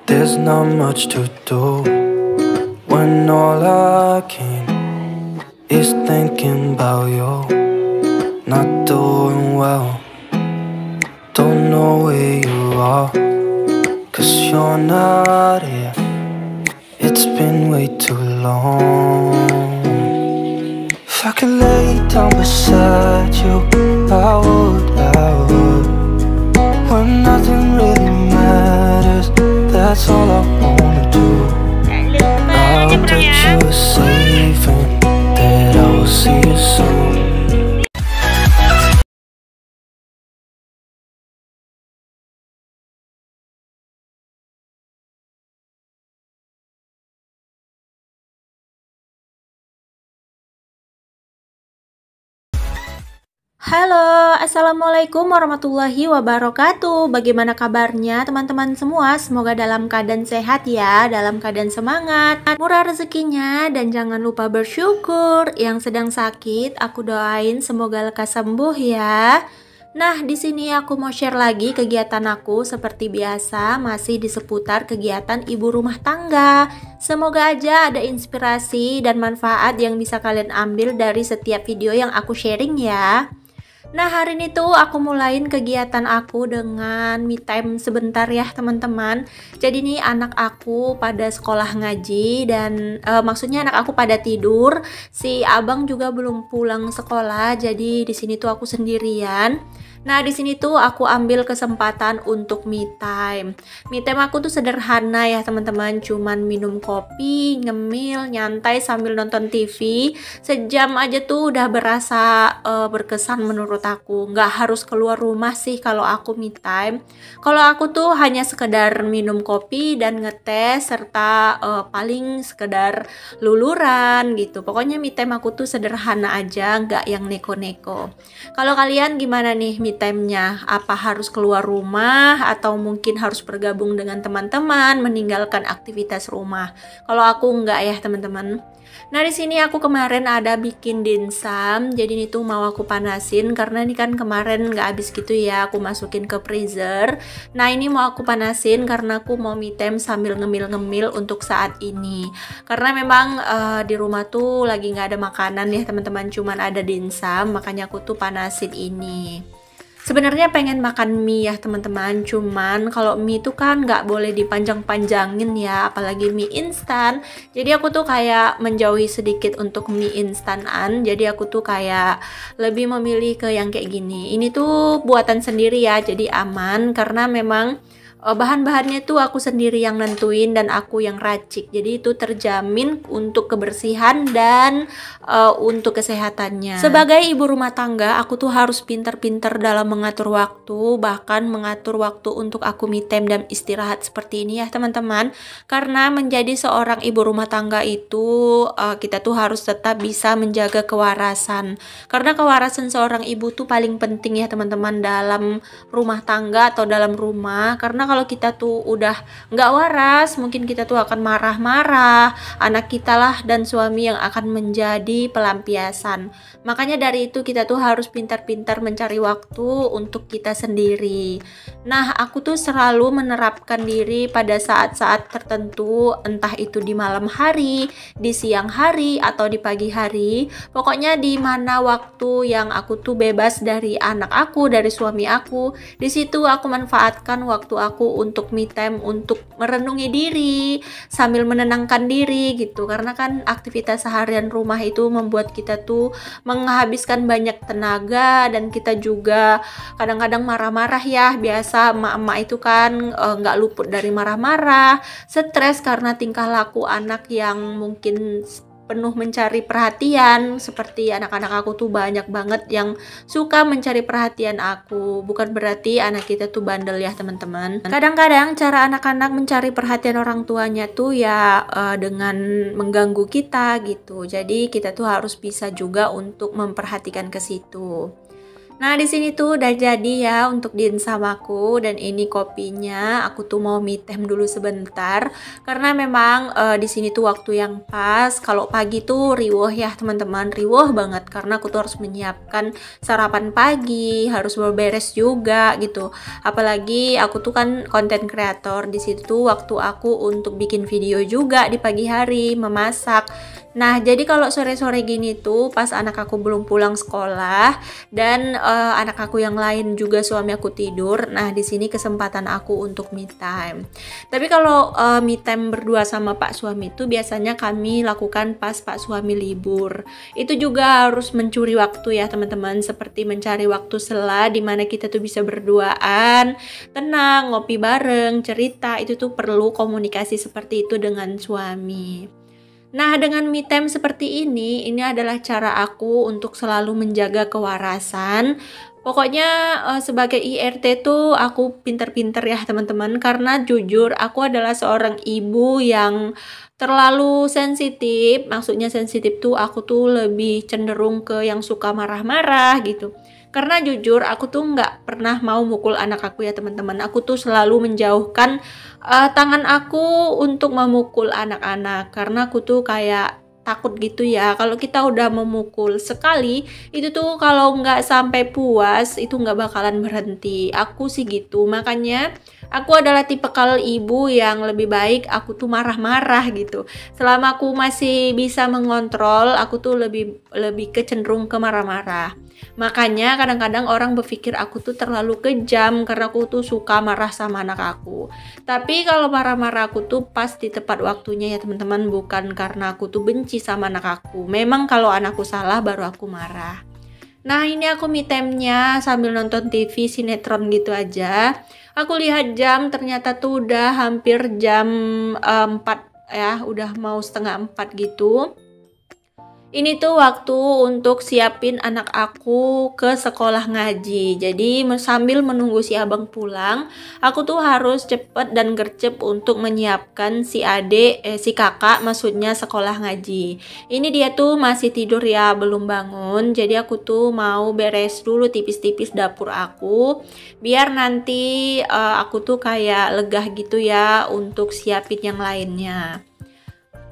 There's not much to do when all I can is thinking about you. Not doing well, don't know where you are, 'cause you're not here. It's been way too long. If I could lay down beside you, I would. When nothing really matters, that's all I wanna do. I hope that you are safe and that I will see you soon. Halo, assalamualaikum warahmatullahi wabarakatuh. Bagaimana kabarnya teman-teman semua? Semoga dalam keadaan sehat ya, dalam keadaan semangat, murah rezekinya, dan jangan lupa bersyukur. Yang sedang sakit, aku doain semoga lekas sembuh ya. Nah, di sini aku mau share lagi kegiatan aku seperti biasa, masih di seputar kegiatan ibu rumah tangga. Semoga aja ada inspirasi dan manfaat yang bisa kalian ambil dari setiap video yang aku sharing ya. Nah, hari ini tuh aku mulain kegiatan aku dengan me time sebentar ya teman-teman. Jadi nih anak aku pada sekolah ngaji dan maksudnya anak aku pada tidur. Si abang juga belum pulang sekolah. Jadi di sini tuh aku sendirian. Nah, di sini tuh aku ambil kesempatan untuk me time. Me time aku tuh sederhana ya teman-teman, cuman minum kopi, ngemil, nyantai sambil nonton TV. Sejam aja tuh udah berasa berkesan menurut aku. Nggak harus keluar rumah sih kalau aku me time. Kalau aku tuh hanya sekedar minum kopi dan ngetes serta paling sekedar luluran gitu. Pokoknya me time aku tuh sederhana aja, nggak yang neko-neko. Kalau kalian gimana nih me time-nya? Apa harus keluar rumah atau mungkin harus bergabung dengan teman-teman, meninggalkan aktivitas rumah? Kalau aku enggak ya teman-teman. Nah, di sini aku kemarin ada bikin dimsum. Jadi ini tuh mau aku panasin karena ini kan kemarin nggak habis gitu ya, aku masukin ke freezer. Nah, ini mau aku panasin karena aku mau me time sambil ngemil-ngemil untuk saat ini. Karena memang di rumah tuh lagi nggak ada makanan ya teman-teman, cuman ada dimsum, makanya aku tuh panasin ini. Sebenarnya pengen makan mie ya teman-teman, cuman kalau mie itu kan nggak boleh dipanjang-panjangin ya, apalagi mie instan. Jadi aku tuh kayak menjauhi sedikit untuk mie instanan. Jadi aku tuh kayak lebih memilih ke yang kayak gini. Ini tuh buatan sendiri ya, jadi aman karena memang bahan-bahannya tuh aku sendiri yang nentuin dan aku yang racik. Jadi itu terjamin untuk kebersihan dan untuk kesehatannya. Sebagai ibu rumah tangga, aku tuh harus pinter-pinter dalam mengatur waktu, bahkan mengatur waktu untuk aku me time dan istirahat seperti ini ya teman-teman. Karena menjadi seorang ibu rumah tangga itu kita tuh harus tetap bisa menjaga kewarasan. Karena kewarasan seorang ibu tuh paling penting ya teman-teman dalam rumah tangga atau dalam rumah. Karena kalau kita tuh udah nggak waras, mungkin kita tuh akan marah-marah, anak kita lah dan suami yang akan menjadi pelampiasan. Makanya dari itu kita tuh harus pintar-pintar mencari waktu untuk kita sendiri. Nah, aku tuh selalu menerapkan diri pada saat-saat tertentu, entah itu di malam hari, di siang hari, atau di pagi hari. Pokoknya di mana waktu yang aku tuh bebas dari anak aku, dari suami aku, di situ aku manfaatkan waktu aku untuk me time, untuk merenungi diri sambil menenangkan diri gitu. Karena kan aktivitas seharian rumah itu membuat kita tuh menghabiskan banyak tenaga dan kita juga kadang-kadang marah-marah ya. Biasa emak-emak itu kan nggak luput dari marah-marah, stres karena tingkah laku anak yang mungkin penuh mencari perhatian. Seperti anak-anak aku tuh banyak banget yang suka mencari perhatian aku. Bukan berarti anak kita tuh bandel ya teman-teman. Kadang-kadang cara anak-anak mencari perhatian orang tuanya tuh ya dengan mengganggu kita gitu. Jadi kita tuh harus bisa juga untuk memperhatikan ke situ. Nah, di sini tuh udah jadi ya untuk dimsum aku, dan ini kopinya. Aku tuh mau me time dulu sebentar karena memang di sini tuh waktu yang pas. Kalau pagi tuh riweuh ya teman-teman, riweuh banget karena aku tuh harus menyiapkan sarapan pagi, harus beberes juga gitu. Apalagi aku tuh kan konten kreator, di situ waktu aku untuk bikin video juga di pagi hari, memasak. Nah, jadi kalau sore-sore gini tuh pas anak aku belum pulang sekolah dan anak aku yang lain juga suami aku tidur. Nah, di sini kesempatan aku untuk me time. Tapi kalau me time berdua sama Pak suami itu biasanya kami lakukan pas Pak suami libur. Itu juga harus mencuri waktu ya, teman-teman, seperti mencari waktu sela di mana kita tuh bisa berduaan, tenang, ngopi bareng, cerita. Itu tuh perlu komunikasi seperti itu dengan suami. Nah, dengan me time seperti ini adalah cara aku untuk selalu menjaga kewarasan. Pokoknya sebagai IRT tuh aku pinter-pinter ya teman-teman, karena jujur aku adalah seorang ibu yang terlalu sensitif. Maksudnya sensitif tuh aku tuh lebih cenderung ke yang suka marah-marah gitu. Karena jujur aku tuh nggak pernah mau mukul anak aku ya teman-teman. Aku tuh selalu menjauhkan tangan aku untuk memukul anak-anak karena aku tuh kayak takut gitu ya. Kalau kita udah memukul sekali itu tuh kalau nggak sampai puas itu nggak bakalan berhenti. Aku sih gitu, makanya aku adalah tipikal ibu yang lebih baik aku tuh marah-marah gitu. Selama aku masih bisa mengontrol, aku tuh lebih kecenderung ke marah-marah. Makanya kadang-kadang orang berpikir aku tuh terlalu kejam karena aku tuh suka marah sama anak aku. Tapi kalau marah-marah aku tuh pas di tepat waktunya ya teman-teman, bukan karena aku tuh benci sama anak aku. Memang kalau anakku salah baru aku marah. Nah, ini aku me time-nya sambil nonton TV sinetron gitu aja. Aku lihat jam, ternyata tuh udah hampir jam 4 ya, udah mau setengah 4 gitu. Ini tuh waktu untuk siapin anak aku ke sekolah ngaji. Jadi sambil menunggu si abang pulang, aku tuh harus cepet dan gercep untuk menyiapkan si si kakak maksudnya sekolah ngaji. Ini dia tuh masih tidur ya, belum bangun. Jadi aku tuh mau beres dulu tipis-tipis dapur aku, biar nanti aku tuh kayak legah gitu ya untuk siapin yang lainnya.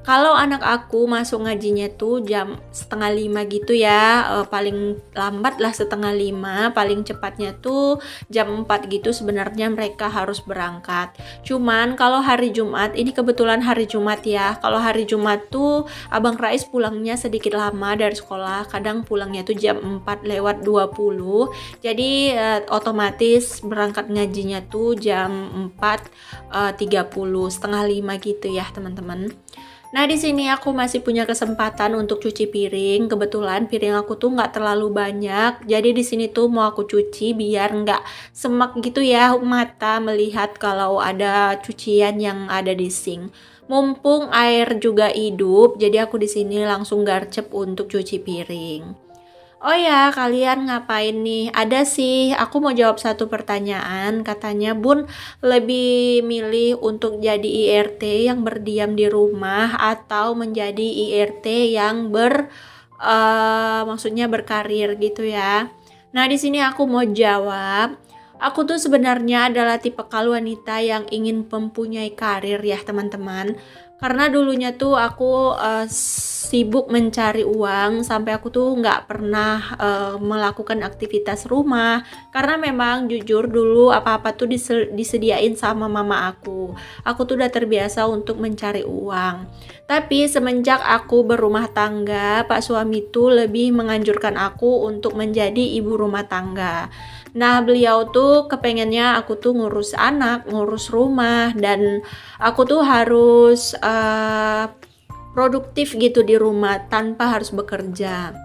Kalau anak aku masuk ngajinya tuh jam setengah 5 gitu ya, paling lambat lah setengah 5, paling cepatnya tuh jam 4 gitu sebenarnya mereka harus berangkat. Cuman kalau hari Jumat, ini kebetulan hari Jumat ya, kalau hari Jumat tuh Abang Rais pulangnya sedikit lama dari sekolah, kadang pulangnya tuh jam 4 lewat 20, jadi otomatis berangkat ngajinya tuh jam 4.30, setengah 5 gitu ya teman-teman. Nah, di sini aku masih punya kesempatan untuk cuci piring. Kebetulan piring aku tuh nggak terlalu banyak. Jadi di sini tuh mau aku cuci biar nggak semak gitu ya mata melihat kalau ada cucian yang ada di sink. Mumpung air juga hidup, jadi aku di sini langsung garcep untuk cuci piring. Oh ya, kalian ngapain nih? Ada sih, aku mau jawab satu pertanyaan. Katanya, Bun, lebih milih untuk jadi IRT yang berdiam di rumah atau menjadi IRT yang maksudnya berkarir gitu ya. Nah, di sini aku mau jawab. Aku tuh sebenarnya adalah tipe wanita yang ingin mempunyai karir ya teman-teman. Karena dulunya tuh aku sibuk mencari uang sampai aku tuh nggak pernah melakukan aktivitas rumah. Karena memang jujur dulu apa-apa tuh disediain sama mama aku. Aku tuh udah terbiasa untuk mencari uang. Tapi semenjak aku berumah tangga, Pak suami tuh lebih menganjurkan aku untuk menjadi ibu rumah tangga. Nah, beliau tuh kepengennya aku tuh ngurus anak, ngurus rumah, dan aku tuh harus produktif gitu di rumah tanpa harus bekerja.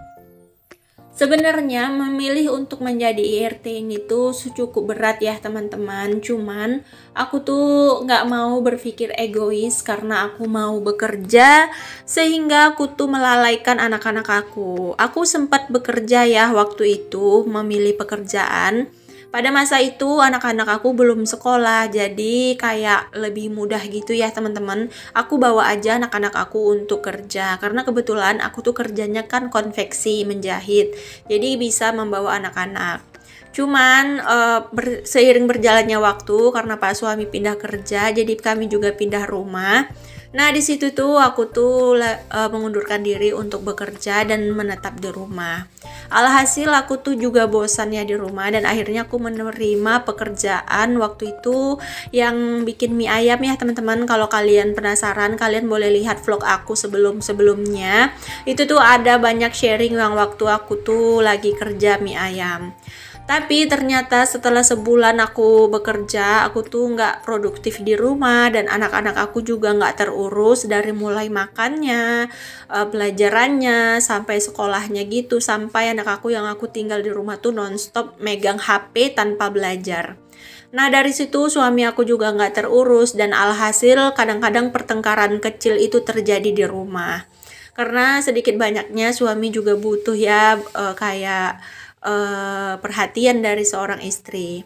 Sebenarnya memilih untuk menjadi IRT ini tuh cukup berat ya teman-teman. Cuman aku tuh nggak mau berpikir egois karena aku mau bekerja sehingga aku tuh melalaikan anak-anak aku. Aku sempat bekerja ya waktu itu, memilih pekerjaan. Pada masa itu anak-anak aku belum sekolah, jadi kayak lebih mudah gitu ya teman-teman. Aku bawa aja anak-anak aku untuk kerja, karena kebetulan aku tuh kerjanya kan konveksi, menjahit, jadi bisa membawa anak-anak. Cuman seiring berjalannya waktu karena Pak suami pindah kerja, jadi kami juga pindah rumah. Nah, di situ tuh aku tuh mengundurkan diri untuk bekerja dan menetap di rumah. Alhasil aku tuh juga bosan ya di rumah, dan akhirnya aku menerima pekerjaan waktu itu yang bikin mie ayam ya teman-teman. Kalau kalian penasaran, kalian boleh lihat vlog aku sebelumnya. Itu tuh ada banyak sharing yang waktu aku tuh lagi kerja mie ayam. Tapi ternyata setelah sebulan aku bekerja, aku tuh nggak produktif di rumah, dan anak-anak aku juga nggak terurus dari mulai makannya, pelajarannya, sampai sekolahnya gitu. Sampai anak aku yang aku tinggal di rumah tuh nonstop megang HP tanpa belajar. Nah, dari situ suami aku juga nggak terurus, dan alhasil kadang-kadang pertengkaran kecil itu terjadi di rumah. Karena sedikit banyaknya suami juga butuh ya kayak perhatian dari seorang istri.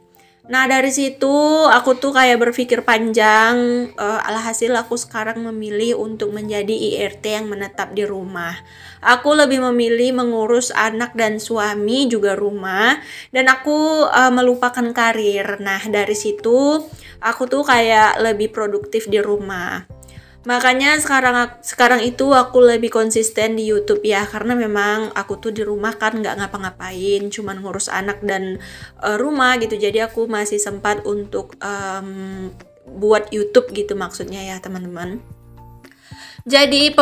Nah, dari situ aku tuh kayak berpikir panjang, alhasil aku sekarang memilih untuk menjadi IRT yang menetap di rumah. Aku lebih memilih mengurus anak dan suami juga rumah, dan aku melupakan karir. Nah, dari situ aku tuh kayak lebih produktif di rumah. Makanya sekarang itu aku lebih konsisten di YouTube ya, karena memang aku tuh di rumah kan nggak ngapa-ngapain, cuman ngurus anak dan rumah gitu. Jadi aku masih sempat untuk buat YouTube gitu maksudnya ya teman-teman. Jadi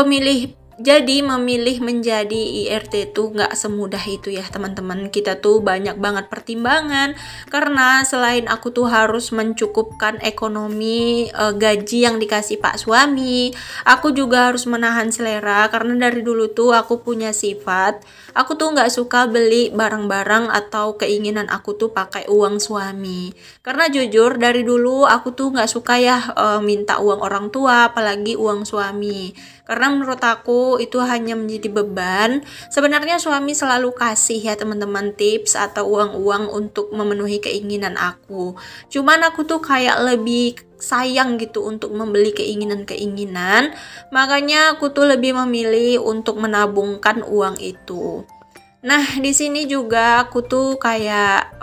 memilih menjadi IRT itu nggak semudah itu ya teman-teman. Kita tuh banyak banget pertimbangan, karena selain aku tuh harus mencukupkan ekonomi gaji yang dikasih Pak suami, aku juga harus menahan selera, karena dari dulu tuh aku punya sifat, aku tuh nggak suka beli barang-barang atau keinginan aku tuh pakai uang suami. Karena jujur dari dulu aku tuh nggak suka ya minta uang orang tua, apalagi uang suami. Karena menurut aku itu hanya menjadi beban. Sebenarnya suami selalu kasih ya teman-teman tips atau uang-uang untuk memenuhi keinginan aku. Cuman aku tuh kayak lebih sayang gitu untuk membeli keinginan-keinginan. Makanya aku tuh lebih memilih untuk menabungkan uang itu. Nah, di sini juga aku tuh kayak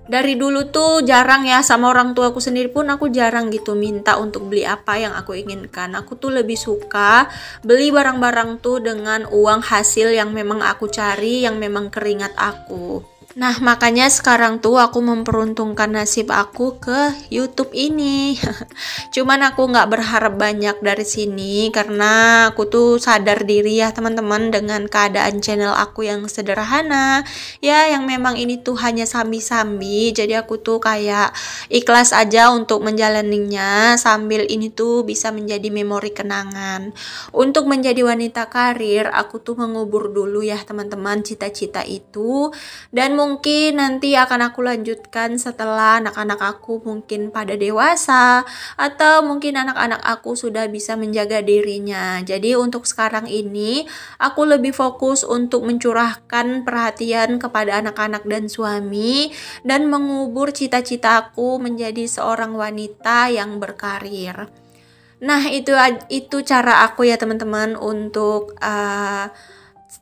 dari dulu tuh jarang ya, sama orang tua aku sendiri pun aku jarang gitu minta untuk beli apa yang aku inginkan. Aku tuh lebih suka beli barang-barang tuh dengan uang hasil yang memang aku cari, yang memang keringat aku. Nah, makanya sekarang tuh aku memperuntukkan nasib aku ke YouTube ini. Cuman aku nggak berharap banyak dari sini, karena aku tuh sadar diri ya teman-teman dengan keadaan channel aku yang sederhana. Ya, yang memang ini tuh hanya sambi-sambi. Jadi aku tuh kayak ikhlas aja untuk menjalaninya, sambil ini tuh bisa menjadi memori kenangan. Untuk menjadi wanita karir, aku tuh mengubur dulu ya teman-teman cita-cita itu, dan mungkin nanti akan aku lanjutkan setelah anak-anak aku mungkin pada dewasa, atau mungkin anak-anak aku sudah bisa menjaga dirinya. Jadi untuk sekarang ini aku lebih fokus untuk mencurahkan perhatian kepada anak-anak dan suami, dan mengubur cita-cita aku menjadi seorang wanita yang berkarir. Nah, itu cara aku ya teman-teman untuk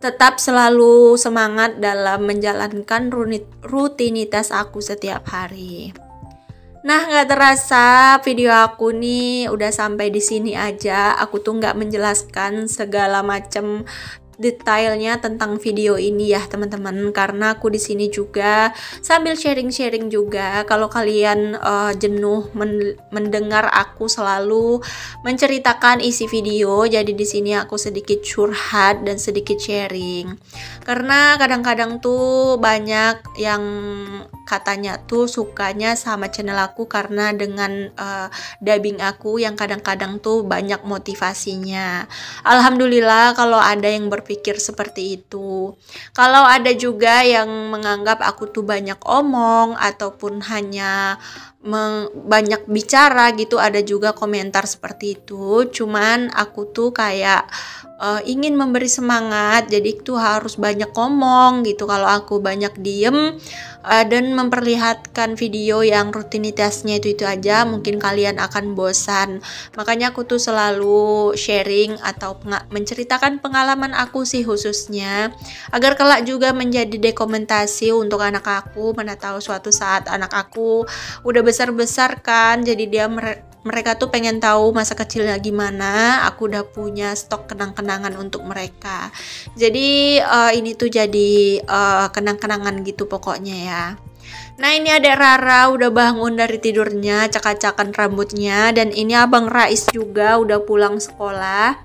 tetap selalu semangat dalam menjalankan rutinitas aku setiap hari. Nah, nggak terasa video aku nih udah sampai di sini aja. Aku tuh nggak menjelaskan segala macam detailnya tentang video ini ya teman-teman, karena aku di sini juga sambil sharing-sharing juga. Kalau kalian jenuh mendengar aku selalu menceritakan isi video, jadi di sini aku sedikit curhat dan sedikit sharing. Karena kadang-kadang tuh banyak yang katanya tuh sukanya sama channel aku karena dengan dubbing aku yang kadang-kadang tuh banyak motivasinya. Alhamdulillah kalau ada yang berpikir seperti itu. Kalau ada juga yang menganggap aku tuh banyak omong ataupun hanya banyak bicara gitu, ada juga komentar seperti itu. Cuman aku tuh kayak ingin memberi semangat, jadi itu harus banyak ngomong gitu. Kalau aku banyak diem dan memperlihatkan video yang rutinitasnya itu aja, mungkin kalian akan bosan. Makanya aku tuh selalu sharing atau menceritakan pengalaman aku sih khususnya, agar kelak juga menjadi dokumentasi untuk anak aku. Mana tahu suatu saat anak aku udah besar-besar kan, jadi dia mereka tuh pengen tahu masa kecilnya gimana. Aku udah punya stok kenang-kenangan untuk mereka. Jadi ini tuh jadi kenang-kenangan gitu pokoknya ya. Nah, ini Adek Rara udah bangun dari tidurnya, cak-cakan rambutnya, dan ini Abang Rais juga udah pulang sekolah.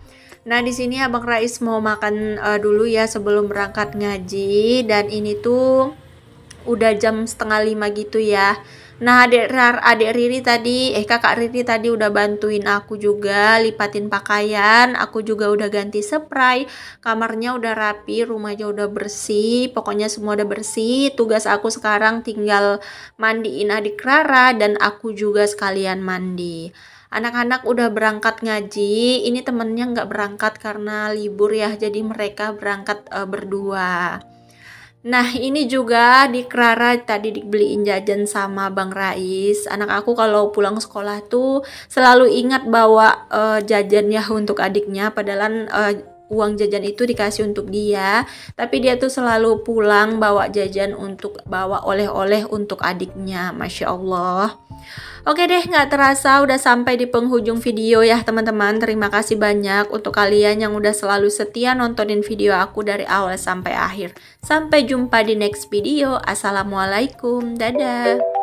Nah, di sini Abang Rais mau makan dulu ya sebelum berangkat ngaji, dan ini tuh udah jam 4:30 gitu ya. Nah, adik Riri tadi, kakak Riri tadi udah bantuin aku juga lipatin pakaian. Aku juga udah ganti spray, kamarnya udah rapi, rumahnya udah bersih, pokoknya semua udah bersih. Tugas aku sekarang tinggal mandiin adik Rara, dan aku juga sekalian mandi. Anak-anak udah berangkat ngaji, ini temennya nggak berangkat karena libur ya, jadi mereka berangkat berdua. Nah, ini juga di Rara tadi dibeliin jajan sama Bang Rais. Anak aku kalau pulang sekolah tuh selalu ingat bawa jajan ya untuk adiknya, padahal uang jajan itu dikasih untuk dia, tapi dia tuh selalu pulang bawa jajan untuk bawa oleh-oleh untuk adiknya. Masya Allah. Oke deh, nggak terasa udah sampai di penghujung video ya teman-teman. Terima kasih banyak untuk kalian yang udah selalu setia nontonin video aku dari awal sampai akhir. Sampai jumpa di next video. Assalamualaikum, dadah.